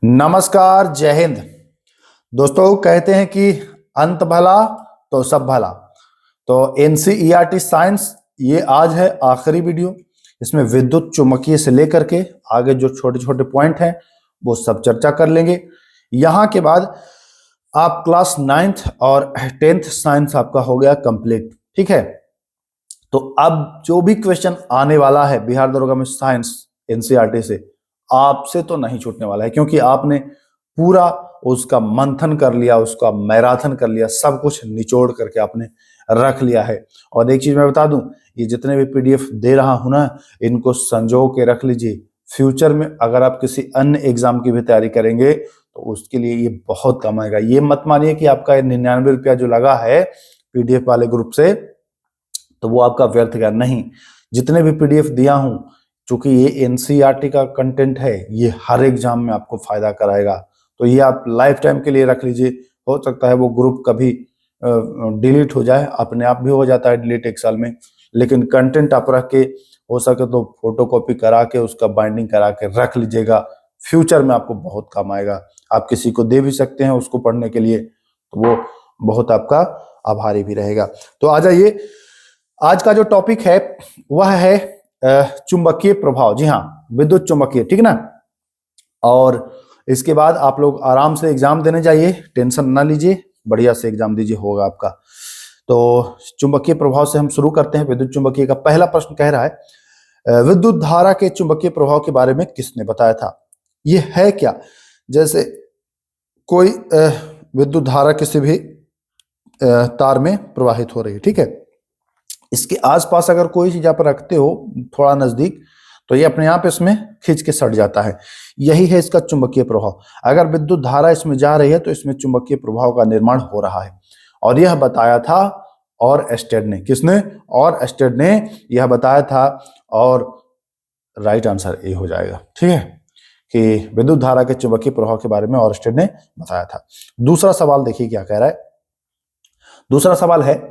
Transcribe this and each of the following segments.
नमस्कार, जय हिंद। दोस्तों, कहते हैं कि अंत भला तो सब भला। तो एनसीईआरटी साइंस ये आज है आखिरी वीडियो। इसमें विद्युत चुम्बकीय से लेकर के आगे जो छोटे छोटे पॉइंट हैं वो सब चर्चा कर लेंगे। यहाँ के बाद आप क्लास 9th और 10th साइंस आपका हो गया कंप्लीट। ठीक है, तो अब जो भी क्वेश्चन आने वाला है बिहार दरोगा में साइंस एनसीईआरटी से, आपसे तो नहीं छूटने वाला है, क्योंकि आपने पूरा उसका मंथन कर लिया, उसका मैराथन कर लिया, सब कुछ निचोड़ करके आपने रख लिया है। और एक चीज मैं बता दूं, ये जितने भी पीडीएफ दे रहा हूं ना, इनको संजो के रख लीजिए। फ्यूचर में अगर आप किसी अन्य एग्जाम की भी तैयारी करेंगे तो उसके लिए ये बहुत काम आएगा। ये मत मानिए कि आपका 99 रुपया जो लगा है पीडीएफ वाले ग्रुप से तो वो आपका व्यर्थ गया। नहीं, जितने भी पीडीएफ दिया हूं, चूंकि ये एनसीईआरटी का कंटेंट है, ये हर एग्जाम में आपको फायदा कराएगा। तो ये आप लाइफ टाइम के लिए रख लीजिए। हो सकता है वो ग्रुप कभी डिलीट हो जाए, अपने आप भी हो जाता है डिलीट एक साल में, लेकिन कंटेंट आप रख के, हो सके तो फोटोकॉपी करा के उसका बाइंडिंग करा के रख लीजिएगा। फ्यूचर में आपको बहुत काम आएगा। आप किसी को दे भी सकते हैं उसको पढ़ने के लिए, तो वो बहुत आपका आभारी भी रहेगा। तो आ जाइए, आज का जो टॉपिक है वह है चुंबकीय प्रभाव। जी हाँ, विद्युत चुंबकीय, ठीक ना। और इसके बाद आप लोग आराम से एग्जाम देने जाइए, टेंशन ना लीजिए, बढ़िया से एग्जाम दीजिए, होगा आपका। तो चुंबकीय प्रभाव से हम शुरू करते हैं। विद्युत चुंबकीय का पहला प्रश्न कह रहा है, विद्युत धारा के चुंबकीय प्रभाव के बारे में किसने बताया था? ये है क्या? जैसे कोई विद्युत धारा किसी भी तार में प्रवाहित हो रही है, ठीक है, इसके आसपास अगर कोई चीज आप रखते हो थोड़ा नजदीक, तो ये अपने आप इसमें खींच के सट जाता है। यही है इसका चुंबकीय प्रभाव। अगर विद्युत धारा इसमें जा रही है तो इसमें चुंबकीय प्रभाव का निर्माण हो रहा है। और यह बताया था और एस्टेड ने। किसने? और एस्टेड ने यह बताया था। और राइट आंसर ए हो जाएगा, ठीक है, कि विद्युत धारा के चुंबकीय प्रभाव के बारे में और एस्टेड ने बताया था। दूसरा सवाल देखिए क्या कह रहा है। दूसरा सवाल है,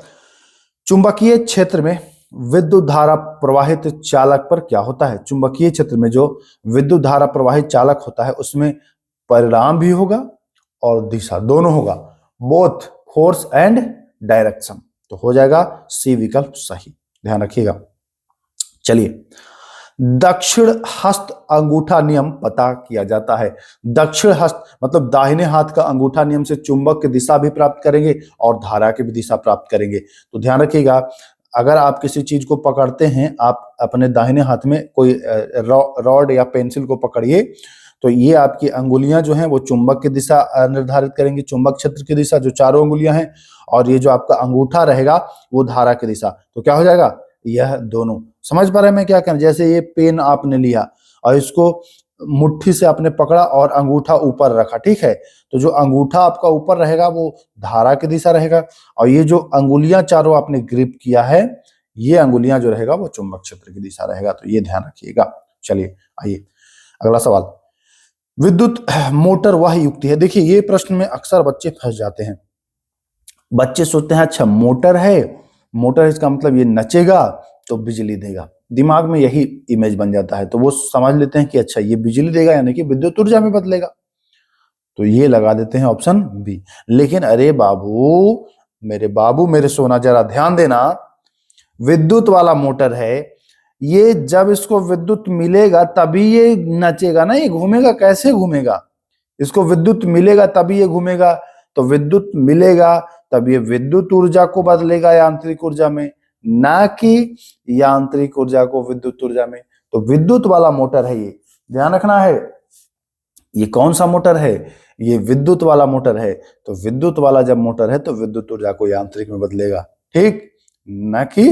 चुंबकीय क्षेत्र में विद्युत धारा प्रवाहित चालक पर क्या होता है? चुंबकीय क्षेत्र में जो विद्युत धारा प्रवाहित चालक होता है उसमें परिणाम भी होगा और दिशा दोनों होगा, बोथ फोर्स एंड डायरेक्शन। तो हो जाएगा सी विकल्प सही, ध्यान रखिएगा। चलिए, दक्षिण हस्त अंगूठा नियम पता किया जाता है। दक्षिण हस्त मतलब दाहिने हाथ का अंगूठा नियम से चुंबक की दिशा भी प्राप्त करेंगे और धारा की भी दिशा प्राप्त करेंगे। तो ध्यान रखिएगा, अगर आप किसी चीज को पकड़ते हैं, आप अपने दाहिने हाथ में कोई रॉड या पेंसिल को पकड़िए, तो ये आपकी अंगुलियां जो हैं वो चुंबक की दिशा निर्धारित करेंगी, चुंबक क्षेत्र की दिशा, जो चारों अंगुलियां हैं, और ये जो आपका अंगूठा रहेगा वो धारा की दिशा। तो क्या हो जाएगा? यह दोनों। समझ पा रहे हैं मैं क्या कहना? जैसे ये पेन आपने लिया और इसको मुट्ठी से आपने पकड़ा और अंगूठा ऊपर रखा, ठीक है, तो जो अंगूठा आपका ऊपर रहेगा वो धारा की दिशा रहेगा, और ये जो अंगुलियां चारों आपने ग्रिप किया है, ये अंगुलियां जो रहेगा वो चुंबक क्षेत्र की दिशा रहेगा। तो ये ध्यान रखिएगा। चलिए आइए अगला सवाल। विद्युत मोटर वह युक्ति है। देखिए, ये प्रश्न में अक्सर बच्चे फंस जाते हैं। बच्चे सोचते हैं अच्छा मोटर है, मोटर इसका मतलब ये नचेगा तो बिजली देगा, दिमाग में यही इमेज बन जाता है, तो वो समझ लेते हैं कि अच्छा ये बिजली देगा यानी कि विद्युत ऊर्जा में बदलेगा, तो ये लगा देते हैं ऑप्शन बी। लेकिन अरे बाबू मेरे सोना, जरा ध्यान देना, विद्युत वाला मोटर है, ये जब इसको विद्युत मिलेगा तभी ये नचेगा ना, ये घूमेगा। कैसे घूमेगा? इसको विद्युत मिलेगा तभी ये घूमेगा। तो विद्युत मिलेगा तब ये विद्युत ऊर्जा को बदलेगा यांत्रिक ऊर्जा में, ना कि यांत्रिक ऊर्जा को विद्युत ऊर्जा में। तो विद्युत वाला मोटर है ये, ध्यान रखना है। ये कौन सा मोटर है? ये विद्युत वाला मोटर है। तो विद्युत वाला जब मोटर है तो विद्युत ऊर्जा को यांत्रिक में बदलेगा, ठीक, ना कि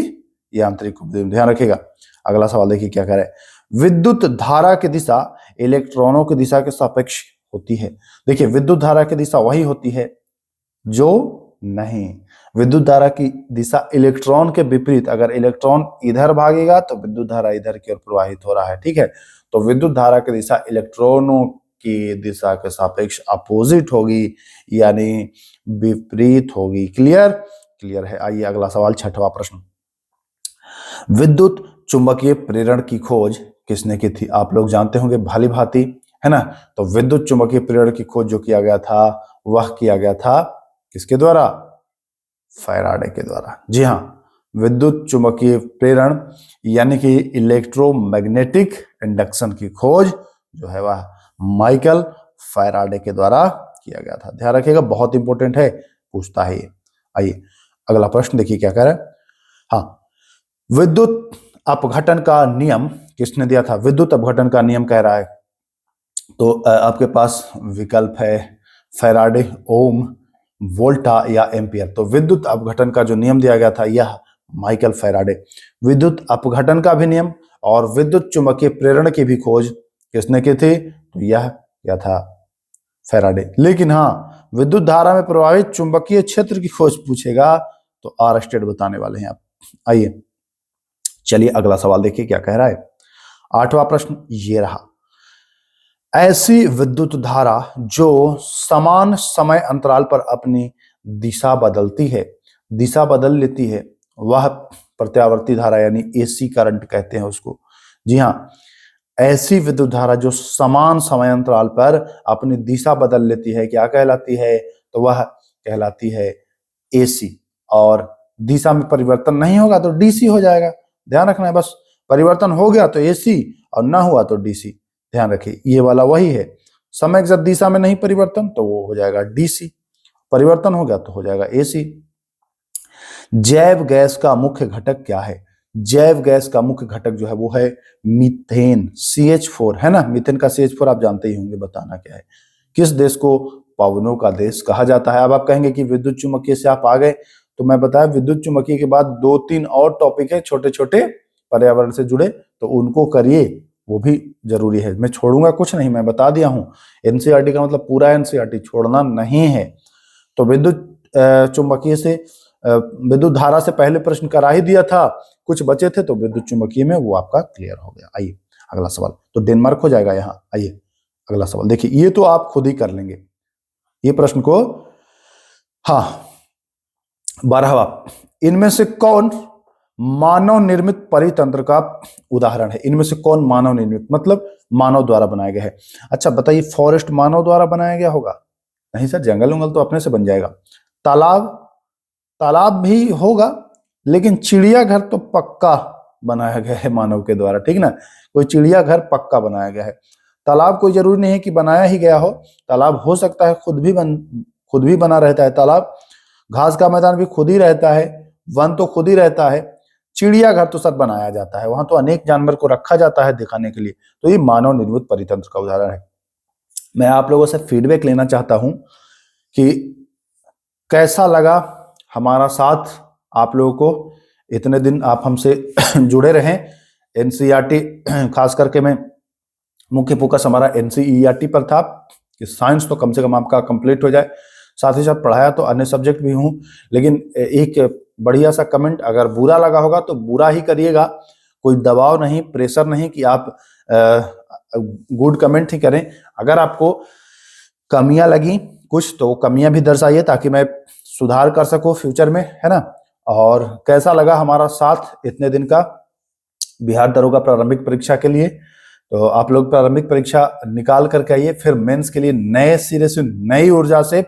यांत्रिक को। ध्यान रखिएगा। अगला सवाल देखिए क्या कह रहा है। विद्युत धारा की दिशा इलेक्ट्रॉनों की दिशा के सापेक्ष होती है। देखिए, विद्युत धारा की दिशा वही होती है जो, नहीं, विद्युत धारा की दिशा इलेक्ट्रॉन के विपरीत, अगर इलेक्ट्रॉन इधर भागेगा तो विद्युत धारा इधर की ओर प्रवाहित हो रहा है, ठीक है। तो विद्युत धारा की दिशा इलेक्ट्रॉनों की दिशा के सापेक्ष अपोजिट होगी, यानी विपरीत होगी। क्लियर? क्लियर है। आइए अगला सवाल, छठवां प्रश्न। विद्युत चुंबकीय प्रेरण की खोज किसने की थी? आप लोग जानते होंगे भली भांति, है ना। तो विद्युत चुंबकीय प्रेरण की खोज जो किया गया था वह किया गया था किसके द्वारा? फैराडे के द्वारा। जी हाँ, विद्युत चुंबकीय प्रेरण यानी कि इलेक्ट्रोमैग्नेटिक इंडक्शन की खोज जो है वह माइकल फैराडे के द्वारा किया गया था। ध्यान रखिएगा, बहुत इंपॉर्टेंट है, पूछता है ये। आइए अगला प्रश्न देखिए क्या कह रहा है। हाँ, विद्युत अपघटन का नियम किसने दिया था? विद्युत अपघटन का नियम कह रहा है तो आपके पास विकल्प है फैराडे, ओम, वोल्टा या एम्पियर। तो विद्युत अपघटन का जो नियम दिया गया था यह माइकल फैराडे। विद्युत अपघटन का भी नियम और विद्युत चुंबकीय प्रेरण की भी खोज किसने की थी? तो यह क्या था? फैराडे। लेकिन हाँ, विद्युत धारा में प्रभावित चुंबकीय क्षेत्र की खोज पूछेगा तो आरस्टेड बताने वाले हैं आप। आइए चलिए अगला सवाल देखिए क्या कह रहा है। 8वां प्रश्न ये रहा, ऐसी विद्युत धारा जो समान समय अंतराल पर अपनी दिशा बदलती है, दिशा बदल लेती है, वह प्रत्यावर्ती धारा यानी एसी करंट कहते हैं उसको। जी हाँ, ऐसी विद्युत धारा जो समान समय अंतराल पर अपनी दिशा बदल लेती है क्या कहलाती है? तो वह कहलाती है एसी। और दिशा में परिवर्तन नहीं होगा तो डीसी हो जाएगा। ध्यान रखना है, बस परिवर्तन हो गया तो एसी और ना हुआ तो डीसी। ध्यान रखिए, ये वाला वही है। समय के साथ दिशा में नहीं परिवर्तन तो वो हो जाएगा डीसी, परिवर्तन हो गया तो हो जाएगा एसी। जैव गैस का मुख्य घटक क्या है? जैव गैस का मुख्य घटक जो है वो है मीथेन, CH4, है ना। मीथेन का CH4 आप जानते ही होंगे, बताना क्या है। किस देश को पवनों का देश कहा जाता है? अब आप कहेंगे कि विद्युत चुम्बकीय से आप आ गए, तो मैं बताया विद्युत चुम्बकीय के बाद 2-3 और टॉपिक है छोटे छोटे पर्यावरण से जुड़े, तो उनको करिए, वो भी जरूरी है। मैं छोड़ूंगा कुछ नहीं, मैं बता दिया हूं। एनसीईआरटी का मतलब पूरा एनसीईआरटी छोड़ना नहीं है। तो विद्युत चुम्बकीय से विद्युत धारा से पहले प्रश्न करा ही दिया था, कुछ बचे थे तो विद्युत चुम्बकीय में वो आपका क्लियर हो गया। आइए अगला सवाल, तो डेनमार्क हो जाएगा यहाँ। आइए अगला सवाल देखिए, ये तो आप खुद ही कर लेंगे ये प्रश्न को। हाँ, 12वां, इनमें से कौन मानव निर्मित परितंत्र का उदाहरण है? इनमें से कौन मानव निर्मित मतलब मानव द्वारा बनाया गया है? अच्छा बताइए, फॉरेस्ट मानव द्वारा बनाया गया होगा? नहीं सर, जंगल उंगल तो अपने से बन जाएगा। तालाब, तालाब भी होगा, लेकिन चिड़ियाघर तो पक्का बनाया गया है मानव के द्वारा, ठीक ना। कोई चिड़ियाघर पक्का बनाया गया है। तालाब कोई जरूरी नहीं है कि बनाया ही गया हो, तालाब हो सकता है खुद भी बना रहता है तालाब। घास का मैदान भी खुद ही रहता है, वन तो खुद ही रहता है। चिड़ियाघर तो सर बनाया जाता है, वहां तो अनेक जानवर को रखा जाता है दिखाने के लिए। तो ये मानव निर्मित परितंत्र का उदाहरण है। मैं आप लोगों से फीडबैक लेना चाहता हूं कि कैसा लगा हमारा साथ। आप लोगों को इतने दिन आप हमसे जुड़े रहें। एनसीईआरटी खास करके मैं मुख्य फोकस हमारा एनसीईआरटी पर था कि साइंस तो कम से कम आपका कंप्लीट हो जाए। साथ ही साथ पढ़ाया तो अन्य सब्जेक्ट भी हूँ, लेकिन एक बढ़िया सा कमेंट, अगर बुरा लगा होगा तो बुरा ही करिएगा, कोई दबाव नहीं, प्रेशर नहीं कि आप गुड कमेंट ही करें। अगर आपको कमियां लगी कुछ तो कमियां भी दर्शाइए ताकि मैं सुधार कर सकूं फ्यूचर में, है ना। और कैसा लगा हमारा साथ इतने दिन का बिहार दरोगा प्रारंभिक परीक्षा के लिए? तो आप लोग प्रारंभिक परीक्षा निकाल करके आइए, फिर मेंस के लिए नए सिरे से नई ऊर्जा से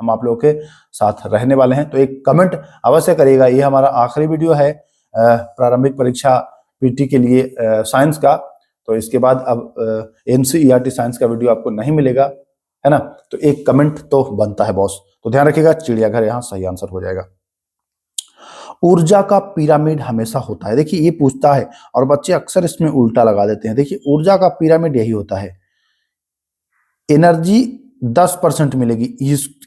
हम आप लोगों के साथ रहने वाले हैं। तो एक कमेंट अवश्य करिएगा। ये हमारा आखिरी वीडियो है प्रारंभिक परीक्षा पीटी के लिए साइंस का। तो इसके बाद अब एनसीईआरटी साइंस का वीडियो आपको नहीं मिलेगा, है ना। तो एक कमेंट तो बनता है बॉस। तो ध्यान रखिएगा, चिड़ियाघर यहाँ सही आंसर हो जाएगा। ऊर्जा का पिरामिड हमेशा होता है, देखिए ये पूछता है और बच्चे अक्सर इसमें उल्टा लगा देते हैं। देखिए ऊर्जा का पिरामिड यही होता है, एनर्जी 10% मिलेगी,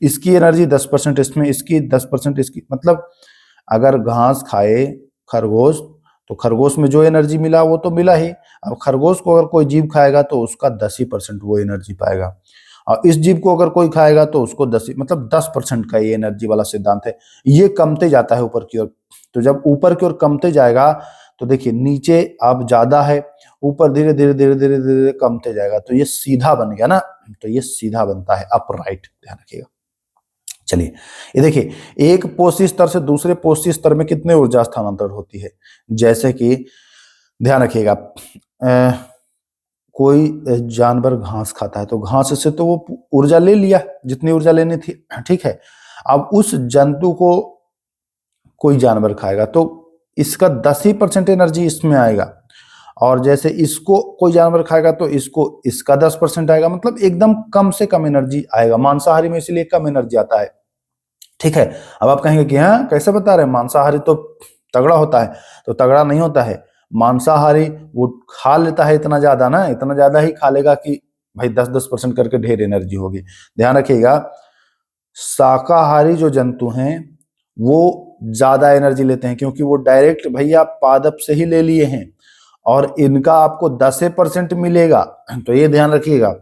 इसकी एनर्जी 10%, इसमें इसकी 10%, इसकी मतलब अगर घास खाए खरगोश तो खरगोश में जो एनर्जी मिला वो तो मिला ही। अब खरगोश को अगर कोई जीव खाएगा तो उसका 10% वो एनर्जी पाएगा, और इस जीव को अगर कोई खाएगा तो उसको 10 मतलब 10% का ये एनर्जी वाला सिद्धांत है। ये कमते जाता है ऊपर की ओर। तो जब ऊपर की ओर कमते जाएगा तो देखिए नीचे अब ज्यादा है, ऊपर धीरे धीरे धीरे धीरे धीरे कमते जाएगा, तो ये सीधा बन गया ना। तो ये सीधा बनता है अपराइट, ध्यान रखिएगा। चलिए ये देखिए, एक पोषी स्तर से दूसरे पोषी स्तर में कितने ऊर्जा स्थानांतरण होती है? जैसे कि ध्यान रखिएगा, कोई जानवर घास खाता है तो घास से तो वो ऊर्जा ले लिया जितनी ऊर्जा लेनी थी, ठीक है। अब उस जंतु को कोई जानवर खाएगा तो इसका 10% एनर्जी इसमें आएगा, और जैसे इसको कोई जानवर खाएगा तो इसको इसका 10% आएगा, मतलब एकदम कम से कम एनर्जी आएगा। मांसाहारी में इसलिए कम एनर्जी आता है, ठीक है। अब आप कहेंगे कि हाँ कैसे बता रहे हैं, मांसाहारी तो तगड़ा होता है, तो तगड़ा नहीं होता है। मांसाहारी वो खा लेता है इतना ज्यादा ना, इतना ज्यादा ही खा लेगा कि भाई 10-10% करके ढेर एनर्जी होगी। ध्यान रखिएगा, शाकाहारी जो जंतु हैं वो ज्यादा एनर्जी लेते हैं, क्योंकि वो डायरेक्ट भैया पादप से ही ले लिए हैं, और इनका आपको 10% मिलेगा। तो ये ध्यान रखिएगा,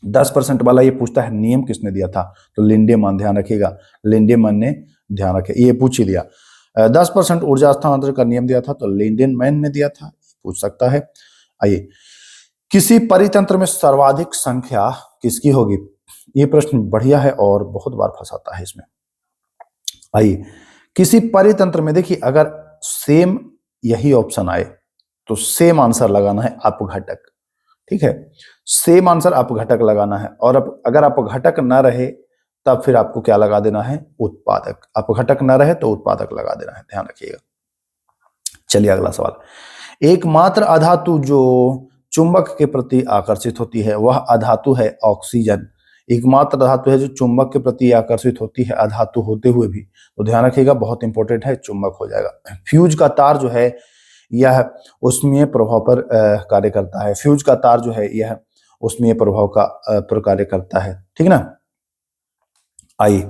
10% वाला ये पूछता है नियम किसने दिया था, तो लिंडेमैन। ध्यान रखिएगा, लिंडेमैन ने ध्यान रखे, ये पूछ ही लिया। 10% ऊर्जा स्थानांतरण का नियम दिया था तो लिंडेमैन ने दिया था, पूछ सकता है। आइए, किसी परितंत्र में सर्वाधिक संख्या किसकी होगी, ये प्रश्न बढ़िया है और बहुत बार फंसाता है इसमें। आइए, किसी परितंत्र में देखिए, अगर सेम यही ऑप्शन आए तो सेम आंसर लगाना है अपघटक, ठीक है। सेम आंसर अपघटक लगाना है, और अगर अपघटक ना रहे तब फिर आपको क्या लगा देना है, उत्पादक। अपघटक ना रहे तो उत्पादक लगा देना है, ध्यान रखिएगा। चलिए अगला सवाल, एकमात्र अधातु जो चुंबक के प्रति आकर्षित होती है वह अधातु है ऑक्सीजन। एकमात्र धातु है जो चुंबक के प्रति आकर्षित होती है अधातु होते हुए भी, तो ध्यान रखिएगा बहुत इंपॉर्टेंट है, चुंबक हो जाएगा। फ्यूज का तार जो है यह उष्मीय प्रभाव पर कार्य करता है। फ्यूज का तार जो है यह उष्मीय प्रभाव का पर कार्य करता है, ठीक ना। आइए,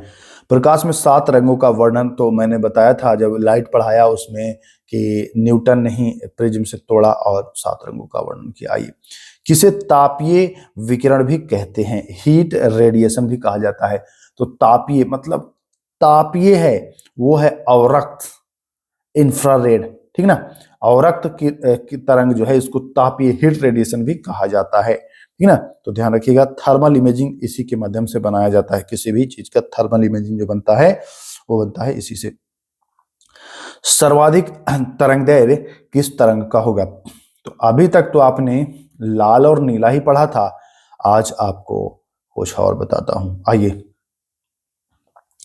प्रकाश में 7 रंगों का वर्णन तो मैंने बताया था जब लाइट पढ़ाया उसमें कि न्यूटन ने ही प्रिज्म से तोड़ा और 7 रंगों का वर्णन किया। आइए, किसे तापीय विकिरण भी कहते हैं, हीट रेडिएशन भी कहा जाता है। तो तापीय मतलब तापीय है वो है अवरक्त, इंफ्रारेड, ठीक ना। अवरक्त की तरंग जो है इसको तापीय हीट रेडिएशन भी कहा जाता है, ठीक ना। तो ध्यान रखिएगा, थर्मल इमेजिंग इसी के माध्यम से बनाया जाता है, किसी भी चीज का थर्मल इमेजिंग जो बनता है वो बनता है इसी से। सर्वाधिक तरंगदैर्घ्य किस तरंग का होगा, तो अभी तक तो आपने लाल और नीला ही पढ़ा था, आज आपको कुछ और बताता हूं। आइए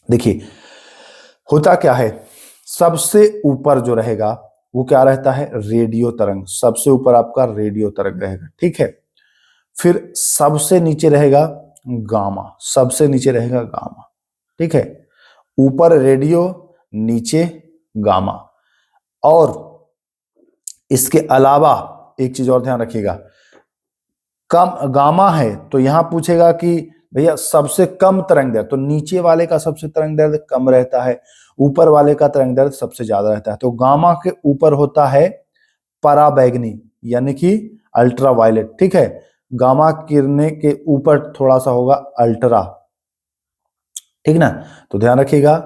देखिए, होता क्या है, सबसे ऊपर जो रहेगा वो क्या रहता है, रेडियो तरंग। सबसे ऊपर आपका रेडियो तरंग रहेगा, ठीक है। फिर सबसे नीचे रहेगा गामा, सबसे नीचे रहेगा गामा, ठीक है। ऊपर रेडियो, नीचे गामा। और इसके अलावा एक चीज और ध्यान रखिएगा, कम गामा है तो यहां पूछेगा कि भैया सबसे कम तरंग दैर्घ्य, तो नीचे वाले का सबसे तरंग दैर्घ्य कम रहता है, ऊपर वाले का तरंग दैर्घ्य सबसे ज्यादा रहता है। तो गामा के ऊपर होता है पराबैंगनी यानी कि अल्ट्रा वायलेट, ठीक है। गामा किरणें के ऊपर थोड़ा सा होगा अल्ट्रा, ठीक ना। तो ध्यान रखिएगा,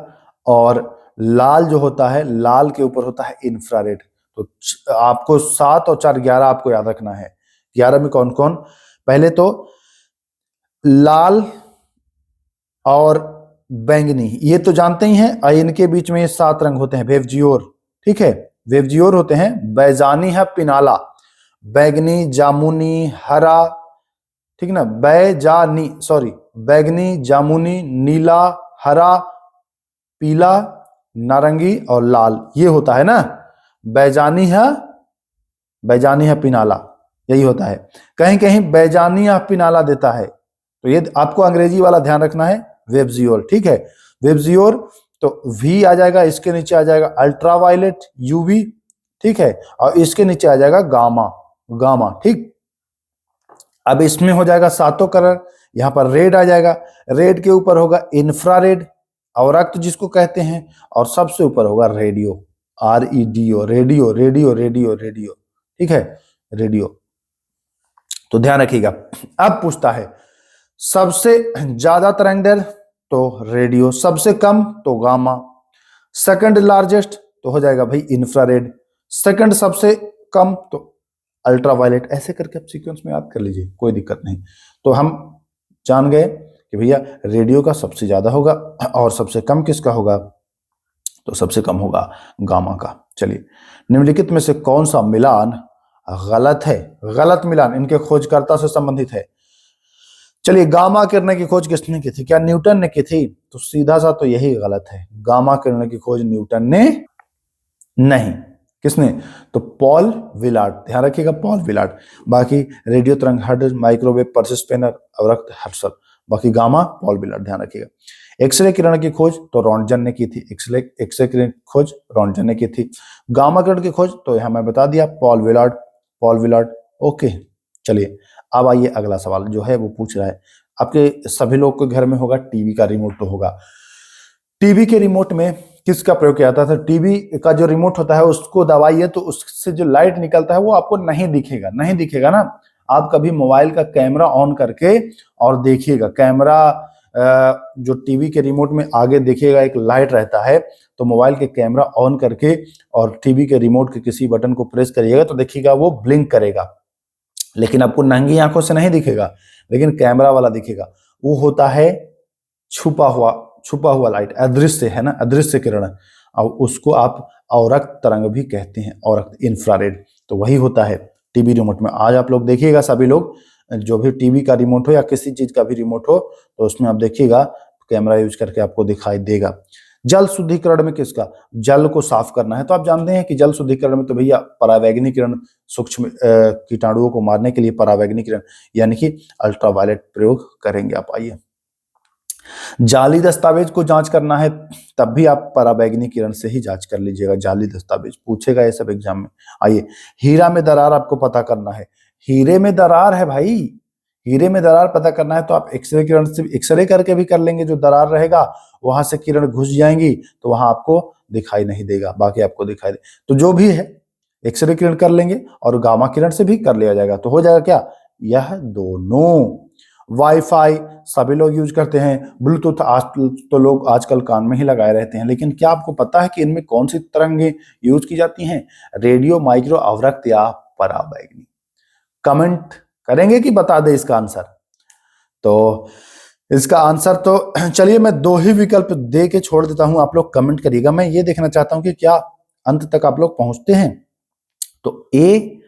और लाल जो होता है, लाल के ऊपर होता है इंफ्रारेड। तो आपको 7 और 4 11 आपको याद रखना है। 11 में कौन कौन, पहले तो लाल और बैंगनी, ये तो जानते ही हैं, इनके बीच में ये 7 रंग होते हैं, वेवजियोर, ठीक है। वेवजियोर होते हैं, बैजानी है पिनाला, बैगनी, जामुनी, हरा, ठीक ना, बैजानी सॉरी बैगनी, जामुनी, नीला, हरा, पीला, नारंगी और लाल, ये होता है ना। बैजानी है पिनाला, यही होता है। कहीं कहीं बैजानी या पिनाला देता है, तो ये आपको अंग्रेजी वाला ध्यान रखना है, वेबजियोर, ठीक है। वेबजियोर तो वी आ जाएगा, इसके नीचे आ जाएगा अल्ट्रावायलेट यूवी, ठीक है, और इसके नीचे आ जाएगा गामा, गामा, ठीक। अब इसमें हो जाएगा 7 कलर, यहां पर रेड आ जाएगा, रेड के ऊपर होगा इंफ्रारेड, अवरक्त जिसको कहते हैं, और सबसे ऊपर होगा radio, REDO, radio radio radio radio, ठीक है, रेडियो। तो ध्यान रखिएगा, अब पूछता है सबसे ज्यादा तरंगदैर्घ्य तो रेडियो, सबसे कम तो गामा, सेकंड लार्जेस्ट तो हो जाएगा भाई इंफ्रारेड, सेकंड सबसे कम तो अल्ट्रावायलेट। ऐसे करके आप सीक्वेंस में याद कर लीजिए, कोई दिक्कत नहीं। तो हम जान गए कि भैया रेडियो का सबसे ज्यादा होगा और सबसे कम किसका होगा, तो सबसे कम होगा गामा का। चलिए, निम्नलिखित में से कौन सा मिलान गलत है, गलत मिलान इनके खोजकर्ता से संबंधित है। चलिए, गामा किरणें की खोज किसने की थी? क्या न्यूटन ने की थी? तो सीधा सा तो यही गलत है, गामा किरणें की खोज न्यूटन ने नहीं। किसने? तो पॉल विलार्ड, ध्यान रखिएगा, पॉल विलार्ड। बाकी रेडियो तरंग हर्ट्ज, माइक्रोवेव, पर्सिस स्पेनर, अवरक्त हर्सल। बाकी गामा पॉल विलार्ड, ध्यान रखिएगा। एक्सरे किरण की खोज तो रॉन्टजन ने की थी, एक्सरे किरण की खोज रॉन्टजन ने की थी। गामा किरण की खोज तो यहां मैं बता दिया, Paul Willard, Paul Willard. Okay, चलिए अब आइए अगला सवाल जो है वो पूछ रहा है, आपके सभी लोग के घर में होगा टीवी का रिमोट तो होगा। टीवी के रिमोट में किसका प्रयोग किया जाता था? टीवी का जो रिमोट होता है उसको दबाइए तो उससे जो लाइट निकलता है वो आपको नहीं दिखेगा, नहीं दिखेगा ना। आप कभी मोबाइल का कैमरा ऑन करके और देखिएगा, कैमरा जो टीवी के रिमोट में आगे देखिएगा एक लाइट रहता है, तो मोबाइल के कैमरा ऑन करके और टीवी के रिमोट के किसी बटन को प्रेस करिएगा तो देखिएगा वो ब्लिंक करेगा, लेकिन आपको नंगी आंखों से नहीं दिखेगा, लेकिन कैमरा वाला दिखेगा। वो होता है छुपा हुआ लाइट, अदृश्य है ना, अदृश्य किरण। और उसको आप अवरक्त तरंग भी कहते हैं, अवरक्त इंफ्रारेड। तो वही होता है टीवी रिमोट में। आज आप लोग देखिएगा, सभी लोग जो भी टीवी का रिमोट हो या किसी चीज का भी रिमोट हो तो उसमें आप देखिएगा कैमरा यूज करके आपको दिखाई देगा। जल शुद्धिकरण में किसका? जल को साफ करना है तो आप जानते हैं कि जल शुद्धिकरण में तो भैया परावैंगनिक किरण, सूक्ष्म कीटाणुओं को मारने के लिए परावैंगनिक किरण यानी कि अल्ट्रावायलेट प्रयोग करेंगे आप। आइए, जाली दस्तावेज को जांच करना है तब भी आप परावैंगनिक किरण से ही जांच कर लीजिएगा। जाली दस्तावेज पूछेगा ये सब एग्जाम में। आइए, हीरा में दरार आपको पता करना है। हीरे में दरार है भाई, हीरे में दरार पता करना है तो आप एक्सरे किरण से, एक्सरे करके भी कर लेंगे। जो दरार रहेगा वहां से किरण घुस जाएंगी तो वहां आपको दिखाई नहीं देगा, बाकी आपको दिखाई दे। तो जो भी है एक्सरे किरण कर लेंगे और गामा किरण से भी कर लिया जाएगा, तो हो जाएगा क्या? यह दोनों। वाईफाई सभी लोग यूज करते हैं, ब्लूटूथ आज तो लोग आजकल कान में ही लगाए रहते हैं, लेकिन क्या आपको पता है कि इनमें कौन सी तरंगें यूज की जाती हैं? रेडियो, माइक्रो, अवरक्त या परावैंगनी? कमेंट करेंगे कि बता दे इसका आंसर? तो इसका आंसर तो चलिए मैं दो ही विकल्प दे के छोड़ देता हूं, आप लोग कमेंट करिएगा। मैं ये देखना चाहता हूं कि क्या अंत तक आप लोग पहुंचते हैं। तो ए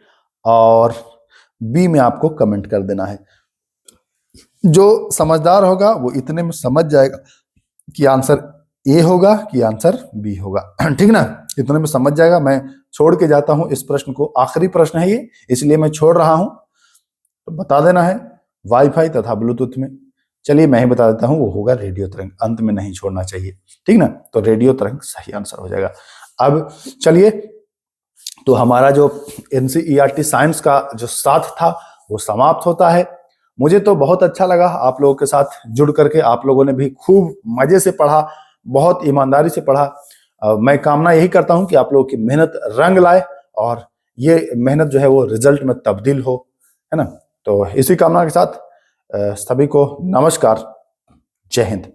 और बी में आपको कमेंट कर देना है। जो समझदार होगा वो इतने में समझ जाएगा कि आंसर ए होगा कि आंसर बी होगा। ठीक ना, इतने में समझ जाएगा। मैं छोड़ के जाता हूं इस प्रश्न को, आखिरी प्रश्न है ये, इसलिए मैं छोड़ रहा हूं। तो बता देना है वाईफाई तथा ब्लूटूथ में। चलिए मैं ही बता देता हूं, वो होगा रेडियो तरंग, अंत में नहीं छोड़ना चाहिए। ठीक ना, तो रेडियो तरंग सही आंसर हो जाएगा। अब चलिए, तो हमारा जो एनसीईआरटी साइंस का जो साथ था वो समाप्त होता है। मुझे तो बहुत अच्छा लगा आप लोगों के साथ जुड़ करके, आप लोगों ने भी खूब मजे से पढ़ा, बहुत ईमानदारी से पढ़ा। मैं कामना यही करता हूं कि आप लोगों की मेहनत रंग लाए और ये मेहनत जो है वो रिजल्ट में तब्दील हो, है ना। तो इसी कामना के साथ सभी को नमस्कार, जय हिंद।